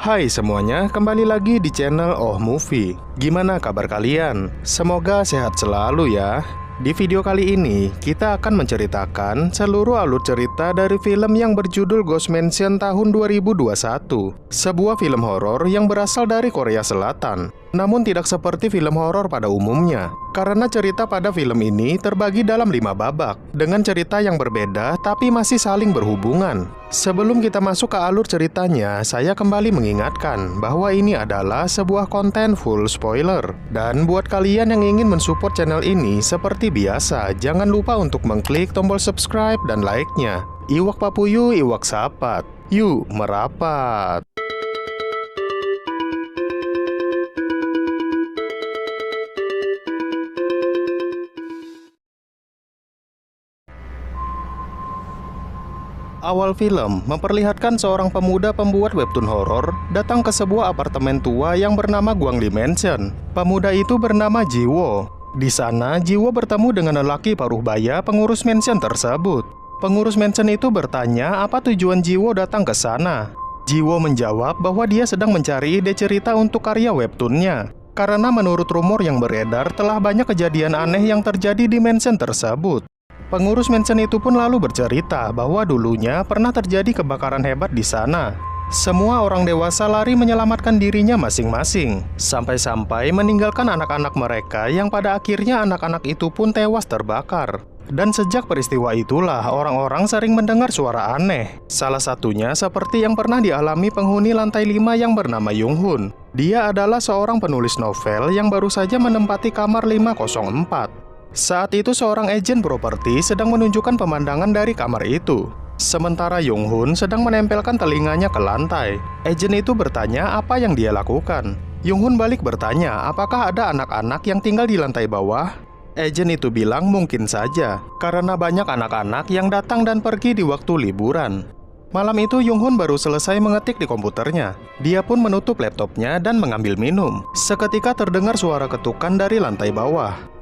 Hai semuanya, kembali lagi di channel Oh Movie. Gimana kabar kalian? Semoga sehat selalu ya. Di video kali ini, kita akan menceritakan seluruh alur cerita dari film yang berjudul Ghost Mansion tahun 2021. Sebuah film horor yang berasal dari Korea Selatan. Namun tidak seperti film horor pada umumnya, karena cerita pada film ini terbagi dalam 5 babak, dengan cerita yang berbeda tapi masih saling berhubungan. Sebelum kita masuk ke alur ceritanya, saya kembali mengingatkan bahwa ini adalah sebuah konten full spoiler. Dan buat kalian yang ingin mensupport channel ini, seperti biasa, jangan lupa untuk mengklik tombol subscribe dan like-nya. Iwak papuyu, iwak sapat. Yuk, merapat. Awal film memperlihatkan seorang pemuda pembuat webtoon horor datang ke sebuah apartemen tua yang bernama Gwangli Mansion. Pemuda itu bernama Jiwo. Di sana, Jiwo bertemu dengan lelaki paruh baya pengurus mansion tersebut. Pengurus mansion itu bertanya apa tujuan Jiwo datang ke sana. Jiwo menjawab bahwa dia sedang mencari ide cerita untuk karya webtoonnya. Karena menurut rumor yang beredar telah banyak kejadian aneh yang terjadi di mansion tersebut. Pengurus mansion itu pun lalu bercerita bahwa dulunya pernah terjadi kebakaran hebat di sana. Semua orang dewasa lari menyelamatkan dirinya masing-masing, sampai-sampai meninggalkan anak-anak mereka yang pada akhirnya anak-anak itu pun tewas terbakar. Dan sejak peristiwa itulah orang-orang sering mendengar suara aneh. Salah satunya seperti yang pernah dialami penghuni lantai 5 yang bernama Yunghun. Dia adalah seorang penulis novel yang baru saja menempati kamar 504. Saat itu seorang agen properti sedang menunjukkan pemandangan dari kamar itu. Sementara Yunghun sedang menempelkan telinganya ke lantai. Agen itu bertanya apa yang dia lakukan. Yunghun balik bertanya apakah ada anak-anak yang tinggal di lantai bawah. Agen itu bilang mungkin saja, karena banyak anak-anak yang datang dan pergi di waktu liburan. Malam itu Yunghun baru selesai mengetik di komputernya. Dia pun menutup laptopnya dan mengambil minum. Seketika terdengar suara ketukan dari lantai bawah.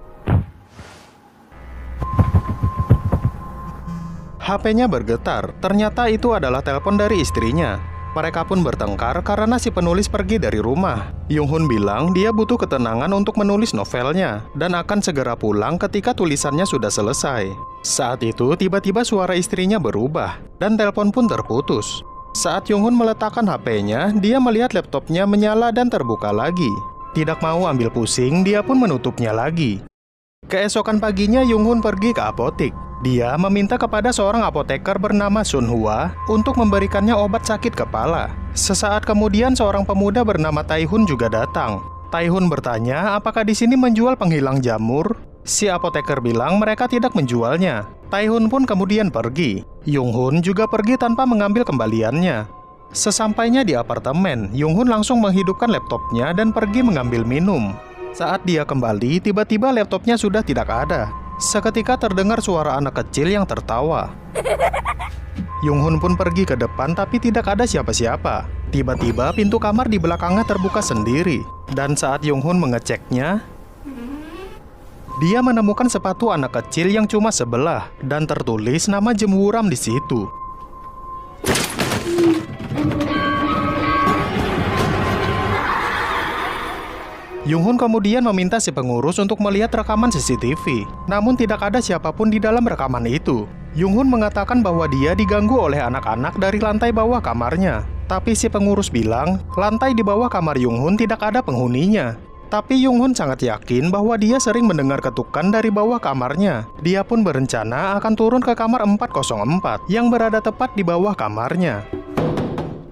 HP-nya bergetar, ternyata itu adalah telepon dari istrinya. Mereka pun bertengkar karena si penulis pergi dari rumah. Yunghun bilang dia butuh ketenangan untuk menulis novelnya dan akan segera pulang ketika tulisannya sudah selesai. Saat itu tiba-tiba suara istrinya berubah dan telepon pun terputus. Saat Yunghun meletakkan HP-nya, dia melihat laptopnya menyala dan terbuka lagi. Tidak mau ambil pusing, dia pun menutupnya lagi. Keesokan paginya Yunghun pergi ke apotik. Dia meminta kepada seorang apoteker bernama Sun Hwa untuk memberikannya obat sakit kepala. Sesaat kemudian seorang pemuda bernama Taihun juga datang. Taihun bertanya apakah di sini menjual penghilang jamur. Si apoteker bilang mereka tidak menjualnya. Taihun pun kemudian pergi. Yunghun juga pergi tanpa mengambil kembaliannya. Sesampainya di apartemen, Yunghun langsung menghidupkan laptopnya dan pergi mengambil minum. Saat dia kembali, tiba-tiba laptopnya sudah tidak ada. Seketika terdengar suara anak kecil yang tertawa. Yunghun pun pergi ke depan tapi tidak ada siapa-siapa. Tiba-tiba pintu kamar di belakangnya terbuka sendiri. Dan saat Yunghun mengeceknya, dia menemukan sepatu anak kecil yang cuma sebelah dan tertulis nama Jemuram di situ. Yunghun kemudian meminta si pengurus untuk melihat rekaman CCTV. Namun tidak ada siapapun di dalam rekaman itu. Yunghun mengatakan bahwa dia diganggu oleh anak-anak dari lantai bawah kamarnya. Tapi si pengurus bilang, lantai di bawah kamar Yunghun tidak ada penghuninya. Tapi Yunghun sangat yakin bahwa dia sering mendengar ketukan dari bawah kamarnya. Dia pun berencana akan turun ke kamar 404 yang berada tepat di bawah kamarnya.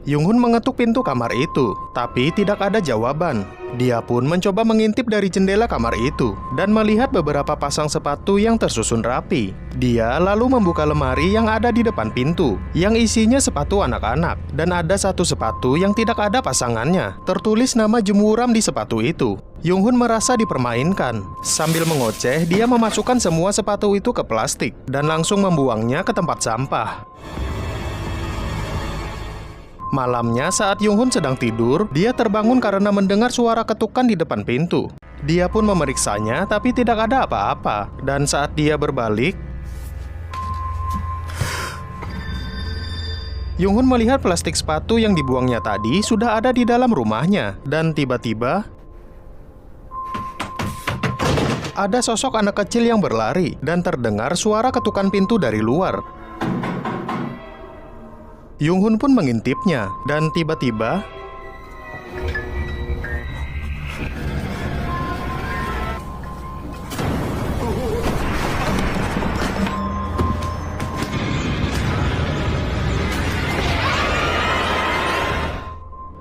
Yunghun mengetuk pintu kamar itu, tapi tidak ada jawaban. Dia pun mencoba mengintip dari jendela kamar itu dan melihat beberapa pasang sepatu yang tersusun rapi. Dia lalu membuka lemari yang ada di depan pintu, yang isinya sepatu anak-anak, dan ada satu sepatu yang tidak ada pasangannya. Tertulis nama Jemuram di sepatu itu. Yunghun merasa dipermainkan. Sambil mengoceh, dia memasukkan semua sepatu itu ke plastik dan langsung membuangnya ke tempat sampah. Malamnya saat Yunghun sedang tidur, dia terbangun karena mendengar suara ketukan di depan pintu. Dia pun memeriksanya tapi tidak ada apa-apa. Dan saat dia berbalik, Yunghun melihat plastik sepatu yang dibuangnya tadi sudah ada di dalam rumahnya. Dan tiba-tiba ada sosok anak kecil yang berlari dan terdengar suara ketukan pintu dari luar. Yunghun pun mengintipnya dan tiba-tiba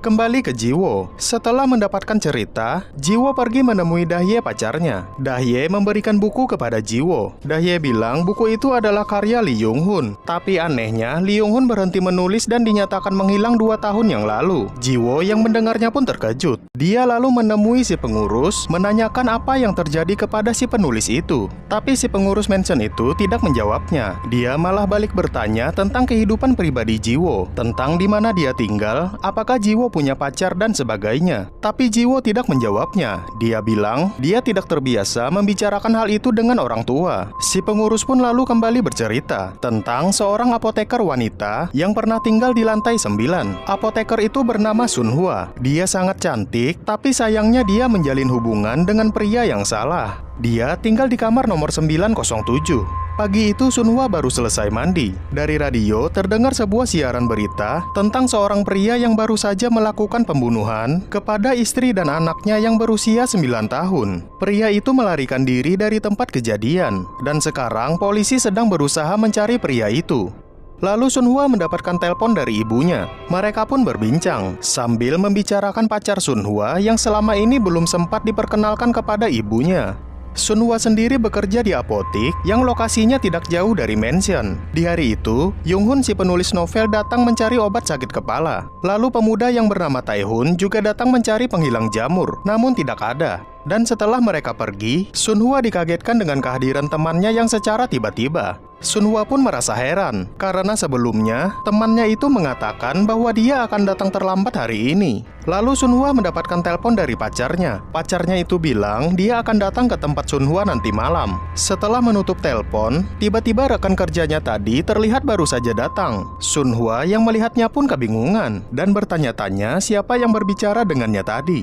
kembali ke Jiwo. Setelah mendapatkan cerita, Jiwo pergi menemui Dahye pacarnya. Dahye memberikan buku kepada Jiwo. Dahye bilang buku itu adalah karya Lee Yunghun. Tapi anehnya, Lee Yunghun berhenti menulis dan dinyatakan menghilang 2 tahun yang lalu. Jiwo yang mendengarnya pun terkejut. Dia lalu menemui si pengurus, menanyakan apa yang terjadi kepada si penulis itu. Tapi si pengurus mansion itu tidak menjawabnya. Dia malah balik bertanya tentang kehidupan pribadi Jiwo, tentang di mana dia tinggal, apakah Jiwo punya pacar dan sebagainya. Tapi Jiwo tidak menjawabnya. Dia bilang dia tidak terbiasa membicarakan hal itu dengan orang tua. Si pengurus pun lalu kembali bercerita tentang seorang apoteker wanita yang pernah tinggal di lantai 9. Apoteker itu bernama Sunhwa. Dia sangat cantik, tapi sayangnya dia menjalin hubungan dengan pria yang salah. Dia tinggal di kamar nomor 907. Pagi itu Sunhwa baru selesai mandi. Dari radio terdengar sebuah siaran berita tentang seorang pria yang baru saja melakukan pembunuhan kepada istri dan anaknya yang berusia 9 tahun. Pria itu melarikan diri dari tempat kejadian, dan sekarang polisi sedang berusaha mencari pria itu. Lalu Sunhwa mendapatkan telepon dari ibunya. Mereka pun berbincang sambil membicarakan pacar Sunhwa yang selama ini belum sempat diperkenalkan kepada ibunya. Sunhwa sendiri bekerja di apotik yang lokasinya tidak jauh dari mansion. Di hari itu, Yunghun si penulis novel datang mencari obat sakit kepala. Lalu pemuda yang bernama Taehun juga datang mencari penghilang jamur, namun tidak ada. Dan setelah mereka pergi, Sunhwa dikagetkan dengan kehadiran temannya yang secara tiba-tiba. Sunhwa pun merasa heran, karena sebelumnya temannya itu mengatakan bahwa dia akan datang terlambat hari ini. Lalu Sunhwa mendapatkan telepon dari pacarnya. Pacarnya itu bilang dia akan datang ke tempat Sunhwa nanti malam. Setelah menutup telepon, tiba-tiba rekan kerjanya tadi terlihat baru saja datang. Sunhwa yang melihatnya pun kebingungan dan bertanya-tanya siapa yang berbicara dengannya tadi.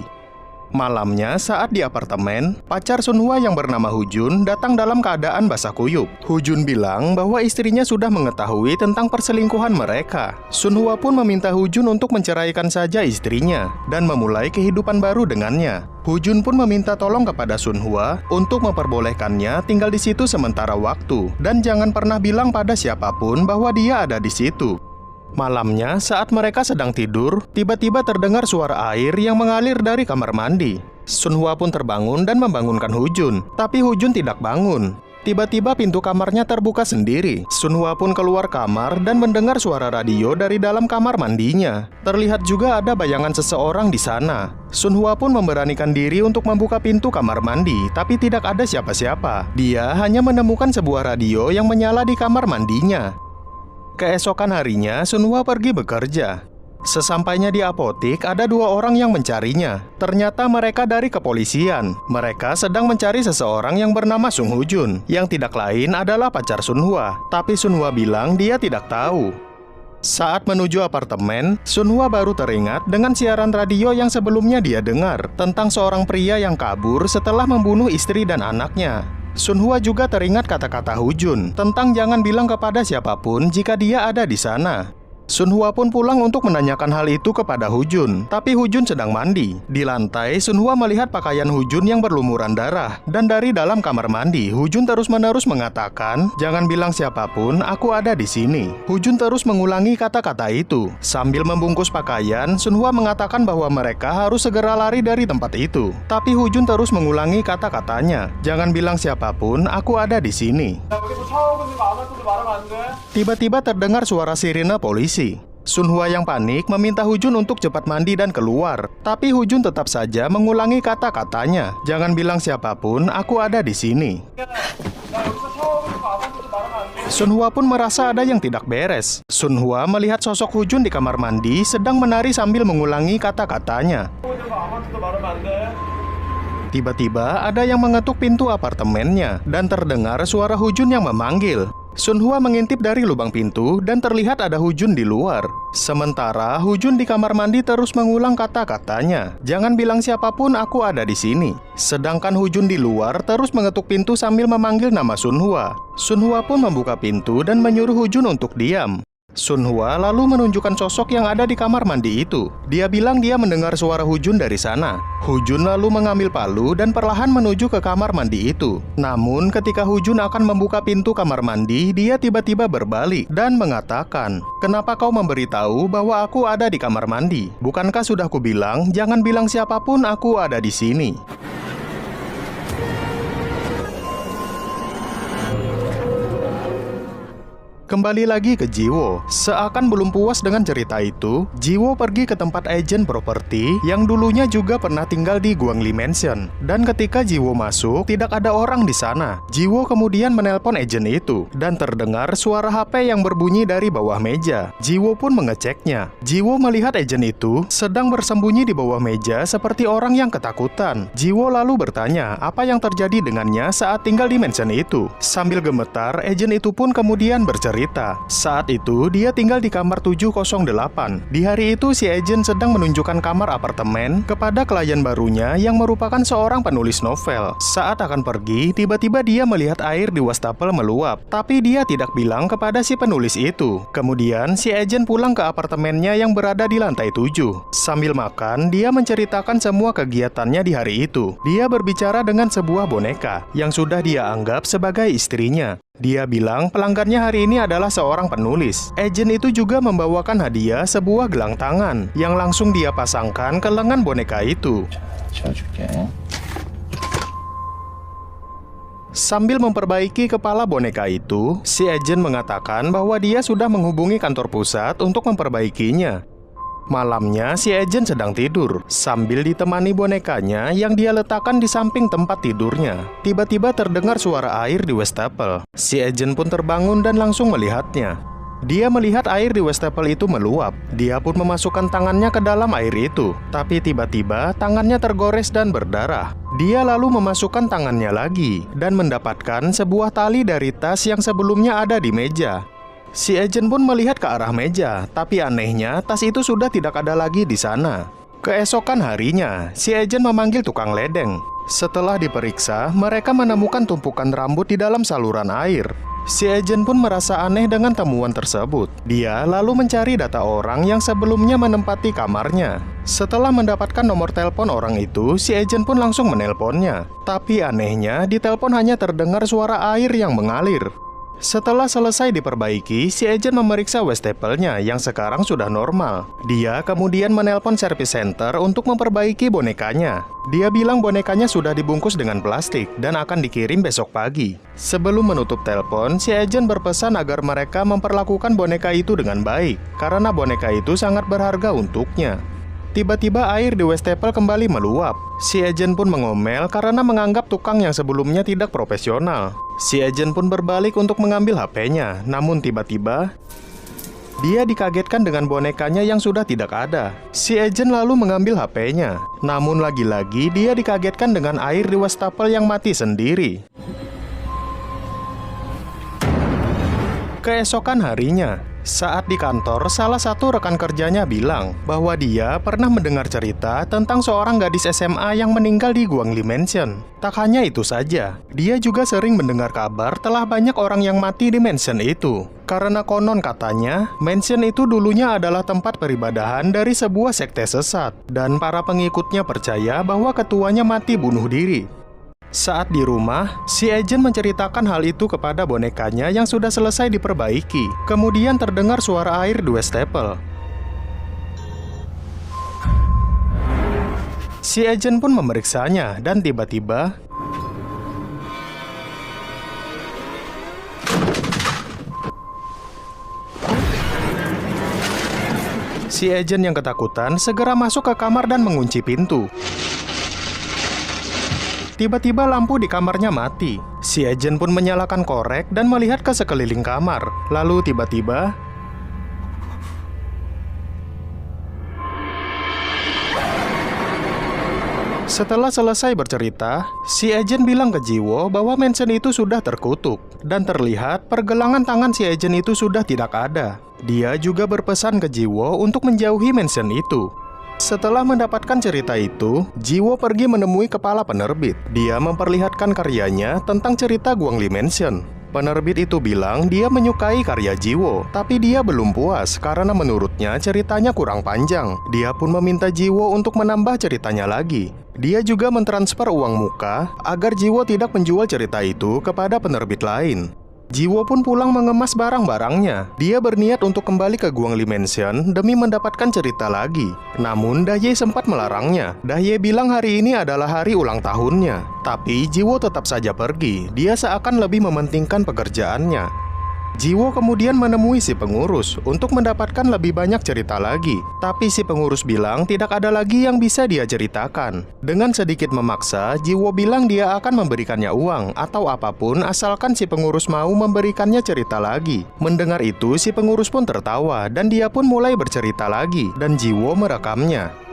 Malamnya, saat di apartemen, pacar Sunhwa yang bernama Hujun datang dalam keadaan basah kuyup. Hujun bilang bahwa istrinya sudah mengetahui tentang perselingkuhan mereka. Sunhwa pun meminta Hujun untuk menceraikan saja istrinya dan memulai kehidupan baru dengannya. Hujun pun meminta tolong kepada Sunhwa untuk memperbolehkannya tinggal di situ sementara waktu dan jangan pernah bilang pada siapapun bahwa dia ada di situ. Malamnya, saat mereka sedang tidur, tiba-tiba terdengar suara air yang mengalir dari kamar mandi. Sunhwa pun terbangun dan membangunkan Hujun, tapi Hujun tidak bangun. Tiba-tiba pintu kamarnya terbuka sendiri. Sunhwa pun keluar kamar dan mendengar suara radio dari dalam kamar mandinya. Terlihat juga ada bayangan seseorang di sana. Sunhwa pun memberanikan diri untuk membuka pintu kamar mandi, tapi tidak ada siapa-siapa. Dia hanya menemukan sebuah radio yang menyala di kamar mandinya. Keesokan harinya, Sunhwa pergi bekerja. Sesampainya di apotik, ada 2 orang yang mencarinya. Ternyata mereka dari kepolisian. Mereka sedang mencari seseorang yang bernama Sung Hujun, yang tidak lain adalah pacar Sunhwa. Tapi Sunhwa bilang dia tidak tahu. Saat menuju apartemen, Sunhwa baru teringat dengan siaran radio yang sebelumnya dia dengar tentang seorang pria yang kabur setelah membunuh istri dan anaknya. Sunhwa juga teringat kata-kata Hujun tentang jangan bilang kepada siapapun jika dia ada di sana. Sunhwa pun pulang untuk menanyakan hal itu kepada Hujun, tapi Hujun sedang mandi. Di lantai, Sunhwa melihat pakaian Hujun yang berlumuran darah. Dan dari dalam kamar mandi, Hujun terus-menerus mengatakan, "Jangan bilang siapapun, aku ada di sini." Hujun terus mengulangi kata-kata itu. Sambil membungkus pakaian, Sunhwa mengatakan bahwa mereka harus segera lari dari tempat itu. Tapi Hujun terus mengulangi kata-katanya, "Jangan bilang siapapun, aku ada di sini." Tiba-tiba terdengar suara sirine polisi. Sunhwa yang panik meminta Hujun untuk cepat mandi dan keluar. Tapi Hujun tetap saja mengulangi kata-katanya, "Jangan bilang siapapun, aku ada di sini." Sunhwa pun merasa ada yang tidak beres. Sunhwa melihat sosok Hujun di kamar mandi sedang menari sambil mengulangi kata-katanya. Tiba-tiba ada yang mengetuk pintu apartemennya dan terdengar suara Hujun yang memanggil. Sunhwa mengintip dari lubang pintu dan terlihat ada Hujun di luar. Sementara Hujun di kamar mandi terus mengulang kata-katanya. Jangan bilang siapapun aku ada di sini. Sedangkan Hujun di luar terus mengetuk pintu sambil memanggil nama Sunhwa. Sunhwa pun membuka pintu dan menyuruh Hujun untuk diam. Sunhwa lalu menunjukkan sosok yang ada di kamar mandi itu. Dia bilang dia mendengar suara Hujun dari sana. Hujun lalu mengambil palu dan perlahan menuju ke kamar mandi itu. Namun ketika Hujun akan membuka pintu kamar mandi, dia tiba-tiba berbalik dan mengatakan, "Kenapa kau memberitahu bahwa aku ada di kamar mandi? Bukankah sudah kubilang jangan bilang siapapun aku ada di sini?" Kembali lagi ke Jiwo. Seakan belum puas dengan cerita itu, Jiwo pergi ke tempat agen properti yang dulunya juga pernah tinggal di Guangli Mansion. Dan ketika Jiwo masuk, tidak ada orang di sana. Jiwo kemudian menelpon agen itu dan terdengar suara HP yang berbunyi dari bawah meja. Jiwo pun mengeceknya. Jiwo melihat agen itu sedang bersembunyi di bawah meja seperti orang yang ketakutan. Jiwo lalu bertanya apa yang terjadi dengannya saat tinggal di mansion itu. Sambil gemetar, agen itu pun kemudian bercerita. Saat itu, dia tinggal di kamar 708. Di hari itu, si agen sedang menunjukkan kamar apartemen kepada klien barunya yang merupakan seorang penulis novel. Saat akan pergi, tiba-tiba dia melihat air di wastafel meluap. Tapi dia tidak bilang kepada si penulis itu. Kemudian, si agen pulang ke apartemennya yang berada di lantai 7. Sambil makan, dia menceritakan semua kegiatannya di hari itu. Dia berbicara dengan sebuah boneka yang sudah dia anggap sebagai istrinya. Dia bilang pelanggannya hari ini adalah seorang penulis. Agen itu juga membawakan hadiah sebuah gelang tangan yang langsung dia pasangkan ke lengan boneka itu. Sambil memperbaiki kepala boneka itu, si agen mengatakan bahwa dia sudah menghubungi kantor pusat untuk memperbaikinya. Malamnya, si agen sedang tidur sambil ditemani bonekanya yang dia letakkan di samping tempat tidurnya. Tiba-tiba terdengar suara air di wastafel. Si agen pun terbangun dan langsung melihatnya. Dia melihat air di wastafel itu meluap. Dia pun memasukkan tangannya ke dalam air itu. Tapi tiba-tiba tangannya tergores dan berdarah. Dia lalu memasukkan tangannya lagi dan mendapatkan sebuah tali dari tas yang sebelumnya ada di meja. Si agen pun melihat ke arah meja, tapi anehnya tas itu sudah tidak ada lagi di sana. Keesokan harinya, si agen memanggil tukang ledeng. Setelah diperiksa, mereka menemukan tumpukan rambut di dalam saluran air. Si agen pun merasa aneh dengan temuan tersebut. Dia lalu mencari data orang yang sebelumnya menempati kamarnya. Setelah mendapatkan nomor telepon orang itu, si agen pun langsung menelponnya. Tapi anehnya, di telepon hanya terdengar suara air yang mengalir. Setelah selesai diperbaiki, si agen memeriksa wastafelnya yang sekarang sudah normal. Dia kemudian menelpon service center untuk memperbaiki bonekanya. Dia bilang bonekanya sudah dibungkus dengan plastik dan akan dikirim besok pagi. Sebelum menutup telepon, si agen berpesan agar mereka memperlakukan boneka itu dengan baik, karena boneka itu sangat berharga untuknya. Tiba-tiba air di wastafel kembali meluap. Si agen pun mengomel karena menganggap tukang yang sebelumnya tidak profesional. Si agen pun berbalik untuk mengambil HP-nya. Namun tiba-tiba dia dikagetkan dengan bonekanya yang sudah tidak ada. Si agen lalu mengambil HP-nya. Namun lagi-lagi dia dikagetkan dengan air di wastafel yang mati sendiri. Keesokan harinya, saat di kantor, salah satu rekan kerjanya bilang bahwa dia pernah mendengar cerita tentang seorang gadis SMA yang meninggal di Guangli Mansion. Tak hanya itu saja, dia juga sering mendengar kabar telah banyak orang yang mati di mansion itu. Karena konon katanya, mansion itu dulunya adalah tempat peribadahan dari sebuah sekte sesat, dan para pengikutnya percaya bahwa ketuanya mati bunuh diri. Saat di rumah, si agen menceritakan hal itu kepada bonekanya yang sudah selesai diperbaiki. Kemudian terdengar suara air di wastafel. Si agen pun memeriksanya dan tiba-tiba si agen yang ketakutan segera masuk ke kamar dan mengunci pintu. Tiba-tiba lampu di kamarnya mati. Si agen pun menyalakan korek dan melihat ke sekeliling kamar. Lalu tiba-tiba Setelah selesai bercerita, si agen bilang ke Jiwo bahwa mansion itu sudah terkutuk. Dan terlihat pergelangan tangan si agen itu sudah tidak ada. Dia juga berpesan ke Jiwo untuk menjauhi mansion itu. Setelah mendapatkan cerita itu, Jiwo pergi menemui kepala penerbit. Dia memperlihatkan karyanya tentang cerita Guangli Mansion. Penerbit itu bilang dia menyukai karya Jiwo, tapi dia belum puas karena menurutnya ceritanya kurang panjang. Dia pun meminta Jiwo untuk menambah ceritanya lagi. Dia juga mentransfer uang muka agar Jiwo tidak menjual cerita itu kepada penerbit lain. Jiwo pun pulang mengemas barang-barangnya. Dia berniat untuk kembali ke Guangli Mansion demi mendapatkan cerita lagi. Namun Dahye sempat melarangnya. Dahye bilang hari ini adalah hari ulang tahunnya. Tapi Jiwo tetap saja pergi. Dia seakan lebih mementingkan pekerjaannya. Jiwo kemudian menemui si pengurus untuk mendapatkan lebih banyak cerita lagi. Tapi si pengurus bilang tidak ada lagi yang bisa dia ceritakan. Dengan sedikit memaksa, Jiwo bilang dia akan memberikannya uang atau apapun asalkan si pengurus mau memberikannya cerita lagi. Mendengar itu, si pengurus pun tertawa dan dia pun mulai bercerita lagi dan Jiwo merekamnya.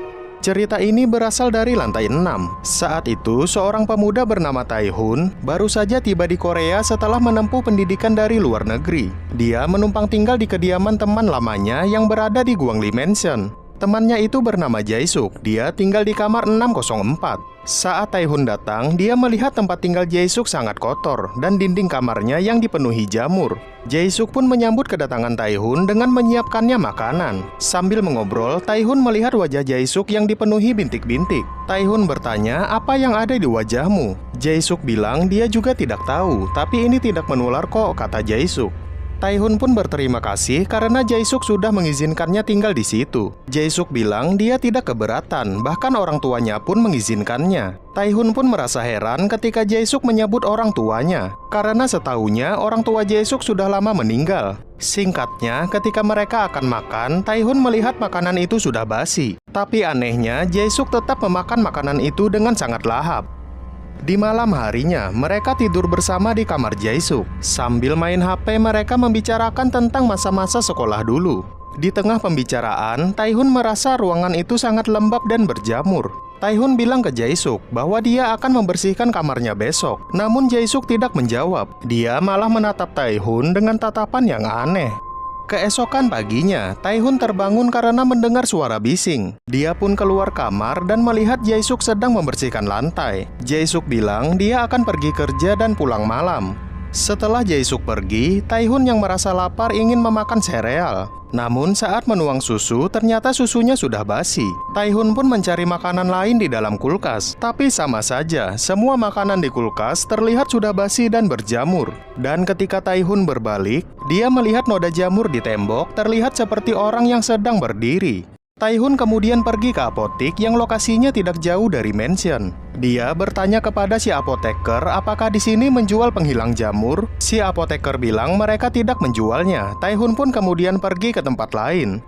Cerita ini berasal dari lantai 6. Saat itu, seorang pemuda bernama Tae-hun baru saja tiba di Korea setelah menempuh pendidikan dari luar negeri. Dia menumpang tinggal di kediaman teman lamanya yang berada di Guangli Mansion. Temannya itu bernama Jae-suk. Dia tinggal di kamar 604. Saat Tae-hun datang, dia melihat tempat tinggal Jae-suk sangat kotor dan dinding kamarnya yang dipenuhi jamur. Jae-suk pun menyambut kedatangan Tae-hun dengan menyiapkannya makanan. Sambil mengobrol, Tae-hun melihat wajah Jae-suk yang dipenuhi bintik-bintik. Tae-hun bertanya, "Apa yang ada di wajahmu?" Jae-suk bilang dia juga tidak tahu, tapi ini tidak menular kok, kata Jae-suk. Tae-hun pun berterima kasih karena Jae-suk sudah mengizinkannya tinggal di situ. Jae-suk bilang dia tidak keberatan, bahkan orang tuanya pun mengizinkannya. Tae-hun pun merasa heran ketika Jae-suk menyebut orang tuanya, karena setahunya orang tua Jae-suk sudah lama meninggal. Singkatnya, ketika mereka akan makan, Tae-hun melihat makanan itu sudah basi. Tapi anehnya, Jae-suk tetap memakan makanan itu dengan sangat lahap. Di malam harinya, mereka tidur bersama di kamar Jae-suk. Sambil main HP, mereka membicarakan tentang masa-masa sekolah dulu. Di tengah pembicaraan, Tae-hun merasa ruangan itu sangat lembab dan berjamur. Tae-hun bilang ke Jae-suk bahwa dia akan membersihkan kamarnya besok. Namun Jae-suk tidak menjawab. Dia malah menatap Tae-hun dengan tatapan yang aneh. Keesokan paginya, Tae-hun terbangun karena mendengar suara bising. Dia pun keluar kamar dan melihat Jae-suk sedang membersihkan lantai. Jae-suk bilang dia akan pergi kerja dan pulang malam. Setelah Jae-suk pergi, Tae-hun yang merasa lapar ingin memakan sereal. Namun saat menuang susu, ternyata susunya sudah basi. Tae-hun pun mencari makanan lain di dalam kulkas. Tapi sama saja, semua makanan di kulkas terlihat sudah basi dan berjamur. Dan ketika Tae-hun berbalik, dia melihat noda jamur di tembok terlihat seperti orang yang sedang berdiri. Tae-hun kemudian pergi ke apotik yang lokasinya tidak jauh dari mansion. Dia bertanya kepada si apoteker apakah di sini menjual penghilang jamur. Si apoteker bilang mereka tidak menjualnya. Tae-hun pun kemudian pergi ke tempat lain.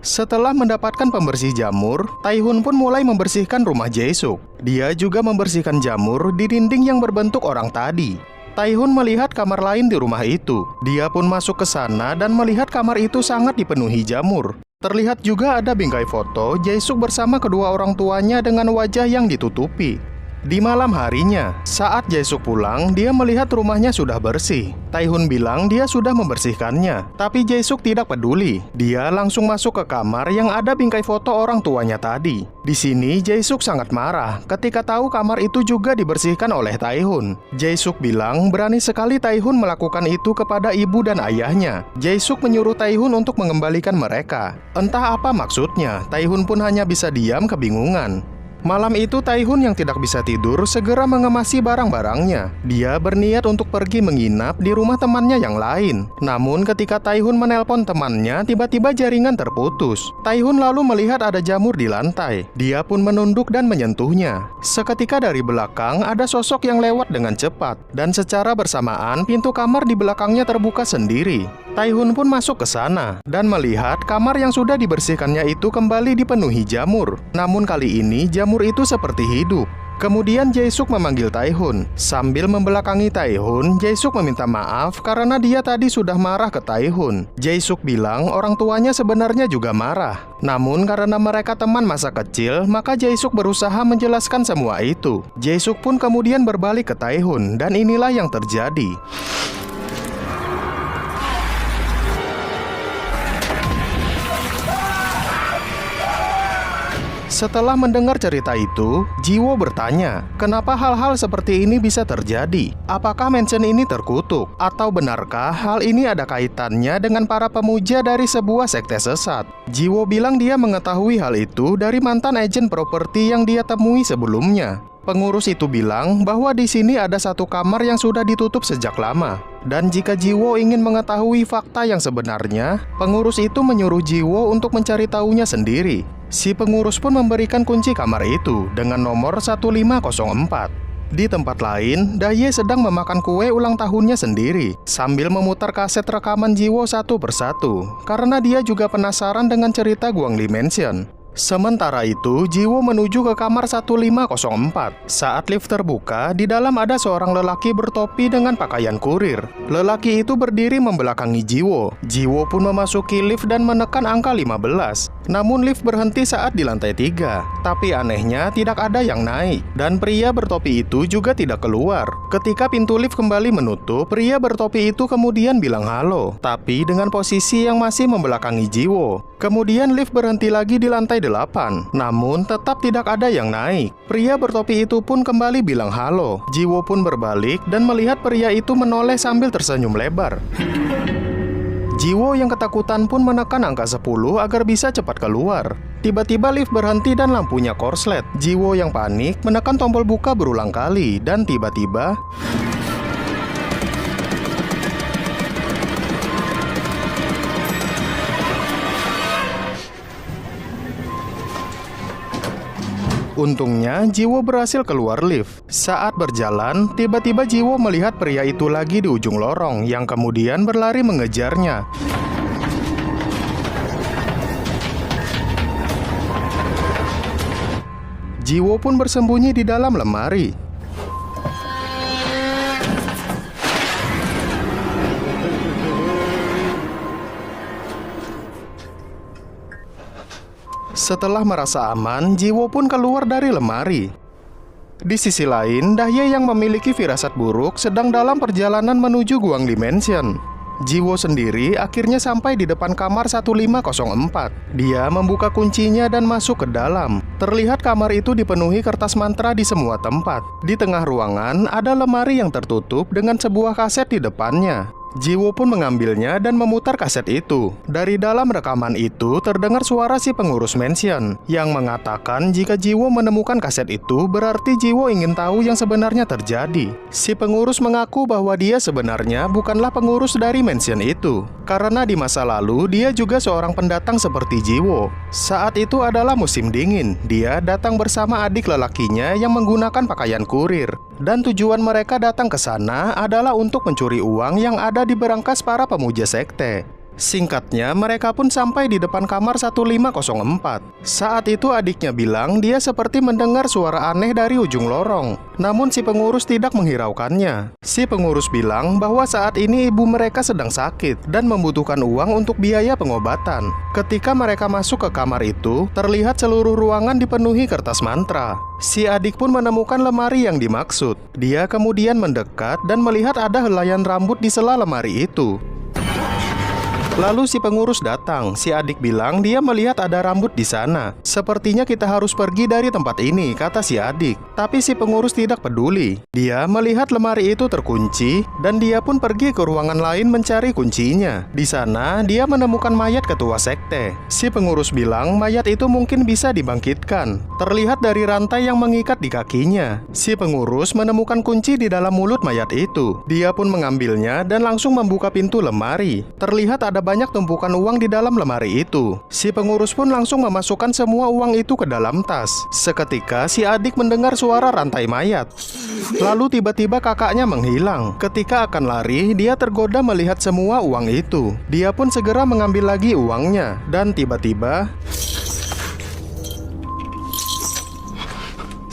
Setelah mendapatkan pembersih jamur, Tae-hun pun mulai membersihkan rumah Jae-suk. Dia juga membersihkan jamur di dinding yang berbentuk orang tadi. Tae-hun melihat kamar lain di rumah itu. Dia pun masuk ke sana dan melihat kamar itu sangat dipenuhi jamur. Terlihat juga ada bingkai foto Jae-suk bersama kedua orang tuanya dengan wajah yang ditutupi. Di malam harinya, saat Jae-suk pulang, dia melihat rumahnya sudah bersih. Tae-hun bilang dia sudah membersihkannya, tapi Jae-suk tidak peduli. Dia langsung masuk ke kamar yang ada bingkai foto orang tuanya tadi. Di sini, Jae-suk sangat marah ketika tahu kamar itu juga dibersihkan oleh Tae-hun. Jae-suk bilang berani sekali Tae-hun melakukan itu kepada ibu dan ayahnya. Jae-suk menyuruh Tae-hun untuk mengembalikan mereka. Entah apa maksudnya, Tae-hun pun hanya bisa diam kebingungan. Malam itu Tae-hun yang tidak bisa tidur segera mengemasi barang-barangnya. Dia berniat untuk pergi menginap di rumah temannya yang lain. Namun ketika Tae-hun menelpon temannya, tiba-tiba jaringan terputus. Tae-hun lalu melihat ada jamur di lantai. Dia pun menunduk dan menyentuhnya. Seketika dari belakang ada sosok yang lewat dengan cepat. Dan secara bersamaan pintu kamar di belakangnya terbuka sendiri. Tae-hun pun masuk ke sana dan melihat kamar yang sudah dibersihkannya itu kembali dipenuhi jamur. Namun kali ini jamur itu seperti hidup. Kemudian Jae-suk memanggil Tae-hun. Sambil membelakangi Tae-hun, Jae-suk meminta maaf karena dia tadi sudah marah ke Tae-hun. Jae-suk bilang orang tuanya sebenarnya juga marah. Namun karena mereka teman masa kecil, maka Jae-suk berusaha menjelaskan semua itu. Jae-suk pun kemudian berbalik ke Tae-hun, dan inilah yang terjadi. Setelah mendengar cerita itu, Jiwo bertanya, kenapa hal-hal seperti ini bisa terjadi? Apakah mansion ini terkutuk? Atau benarkah hal ini ada kaitannya dengan para pemuja dari sebuah sekte sesat? Jiwo bilang dia mengetahui hal itu dari mantan agen properti yang dia temui sebelumnya. Pengurus itu bilang bahwa di sini ada satu kamar yang sudah ditutup sejak lama. Dan jika Jiwo ingin mengetahui fakta yang sebenarnya, pengurus itu menyuruh Jiwo untuk mencari tahunya sendiri. Si pengurus pun memberikan kunci kamar itu dengan nomor 1504. Di tempat lain, Daye sedang memakan kue ulang tahunnya sendiri sambil memutar kaset rekaman Jiwo satu persatu karena dia juga penasaran dengan cerita Guangli Mansion. Sementara itu, Jiwo menuju ke kamar 1504. Saat lift terbuka, di dalam ada seorang lelaki bertopi dengan pakaian kurir. Lelaki itu berdiri membelakangi Jiwo. Jiwo pun memasuki lift dan menekan angka 15. Namun lift berhenti saat di lantai 3. Tapi anehnya tidak ada yang naik. Dan pria bertopi itu juga tidak keluar. Ketika pintu lift kembali menutup, pria bertopi itu kemudian bilang halo, tapi dengan posisi yang masih membelakangi Jiwo. Kemudian lift berhenti lagi di lantai 8. Namun tetap tidak ada yang naik. Pria bertopi itu pun kembali bilang halo. Jiwo pun berbalik dan melihat pria itu menoleh sambil tersenyum lebar. Jiwo yang ketakutan pun menekan angka 10 agar bisa cepat keluar. Tiba-tiba lift berhenti dan lampunya korslet. Jiwo yang panik menekan tombol buka berulang kali dan tiba-tiba untungnya, Jiwo berhasil keluar lift. Saat berjalan, tiba-tiba Jiwo melihat pria itu lagi di ujung lorong yang kemudian berlari mengejarnya. Jiwo pun bersembunyi di dalam lemari. Setelah merasa aman, Jiwo pun keluar dari lemari. Di sisi lain, Daye yang memiliki firasat buruk sedang dalam perjalanan menuju Guangli Mansion. Jiwo sendiri akhirnya sampai di depan kamar 1504. Dia membuka kuncinya dan masuk ke dalam. Terlihat kamar itu dipenuhi kertas mantra di semua tempat. Di tengah ruangan ada lemari yang tertutup dengan sebuah kaset di depannya. Jiwo pun mengambilnya dan memutar kaset itu. Dari dalam rekaman itu terdengar suara si pengurus mansion yang mengatakan jika Jiwo menemukan kaset itu berarti Jiwo ingin tahu yang sebenarnya terjadi. Si pengurus mengaku bahwa dia sebenarnya bukanlah pengurus dari mansion itu, karena di masa lalu dia juga seorang pendatang seperti Jiwo. Saat itu adalah musim dingin. Dia datang bersama adik lelakinya yang menggunakan pakaian kurir. Dan tujuan mereka datang ke sana adalah untuk mencuri uang yang ada di berangkas para pemuja sekte. Singkatnya, mereka pun sampai di depan kamar 1504. Saat itu adiknya bilang dia seperti mendengar suara aneh dari ujung lorong. Namun si pengurus tidak menghiraukannya. Si pengurus bilang bahwa saat ini ibu mereka sedang sakit dan membutuhkan uang untuk biaya pengobatan. Ketika mereka masuk ke kamar itu, terlihat seluruh ruangan dipenuhi kertas mantra. Si adik pun menemukan lemari yang dimaksud. Dia kemudian mendekat dan melihat ada helaian rambut di sela lemari itu. Lalu si pengurus datang. Si adik bilang dia melihat ada rambut di sana. Sepertinya kita harus pergi dari tempat ini, kata si adik. Tapi si pengurus tidak peduli. Dia melihat lemari itu terkunci dan dia pun pergi ke ruangan lain mencari kuncinya. Di sana dia menemukan mayat ketua sekte. Si pengurus bilang mayat itu mungkin bisa dibangkitkan. Terlihat dari rantai yang mengikat di kakinya. Si pengurus menemukan kunci di dalam mulut mayat itu. Dia pun mengambilnya dan langsung membuka pintu lemari. Terlihat ada banyak tumpukan uang di dalam lemari itu. Si pengurus pun langsung memasukkan semua uang itu ke dalam tas. Seketika si adik mendengar suara rantai mayat. Lalu tiba-tiba kakaknya menghilang. Ketika akan lari, dia tergoda melihat semua uang itu. Dia pun segera mengambil lagi uangnya. Dan tiba-tiba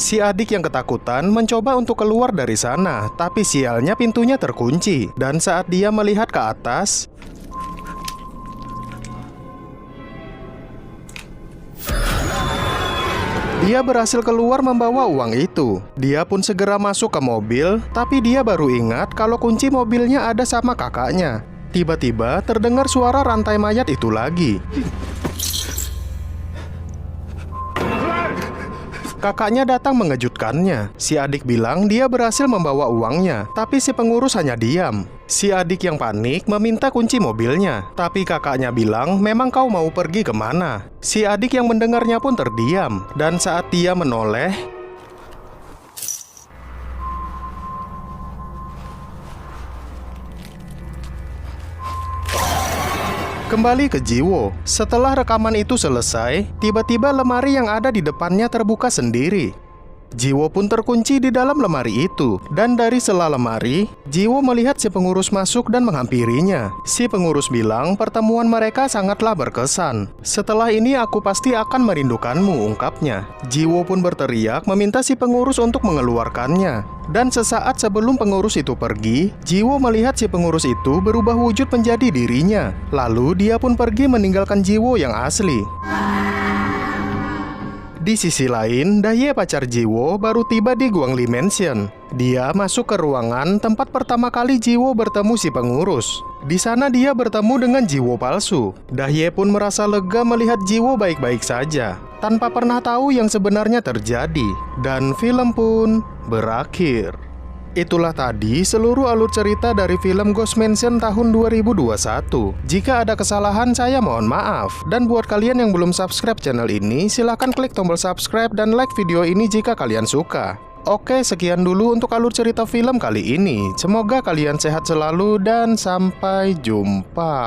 Si adik yang ketakutan mencoba untuk keluar dari sana, tapi sialnya pintunya terkunci. Dan saat dia melihat ke atas, dia berhasil keluar membawa uang itu. Dia pun segera masuk ke mobil, tapi dia baru ingat kalau kunci mobilnya ada sama kakaknya. Tiba-tiba terdengar suara rantai mayat itu lagi. Kakaknya datang mengejutkannya. Si adik bilang dia berhasil membawa uangnya, tapi si pengurus hanya diam. Si adik yang panik meminta kunci mobilnya, tapi kakaknya bilang memang kau mau pergi kemana. Si adik yang mendengarnya pun terdiam, dan saat dia menoleh, kembali ke Jiwo. Setelah rekaman itu selesai, tiba-tiba lemari yang ada di depannya terbuka sendiri. Jiwo pun terkunci di dalam lemari itu. Dan dari sela lemari, Jiwo melihat si pengurus masuk dan menghampirinya. Si pengurus bilang pertemuan mereka sangatlah berkesan. Setelah ini aku pasti akan merindukanmu, ungkapnya. Jiwo pun berteriak meminta si pengurus untuk mengeluarkannya. Dan sesaat sebelum pengurus itu pergi, Jiwo melihat si pengurus itu berubah wujud menjadi dirinya. Lalu dia pun pergi meninggalkan Jiwo yang asli. Di sisi lain, Dahye pacar Jiwo baru tiba di Guangli Mansion. Dia masuk ke ruangan tempat pertama kali Jiwo bertemu si pengurus. Di sana dia bertemu dengan Jiwo palsu. Dahye pun merasa lega melihat Jiwo baik-baik saja, tanpa pernah tahu yang sebenarnya terjadi. Dan film pun berakhir. Itulah tadi seluruh alur cerita dari film Ghost Mansion tahun 2021. Jika ada kesalahan saya mohon maaf. Dan buat kalian yang belum subscribe channel ini, silahkan klik tombol subscribe dan like video ini jika kalian suka. Oke, sekian dulu untuk alur cerita film kali ini. Semoga kalian sehat selalu dan sampai jumpa.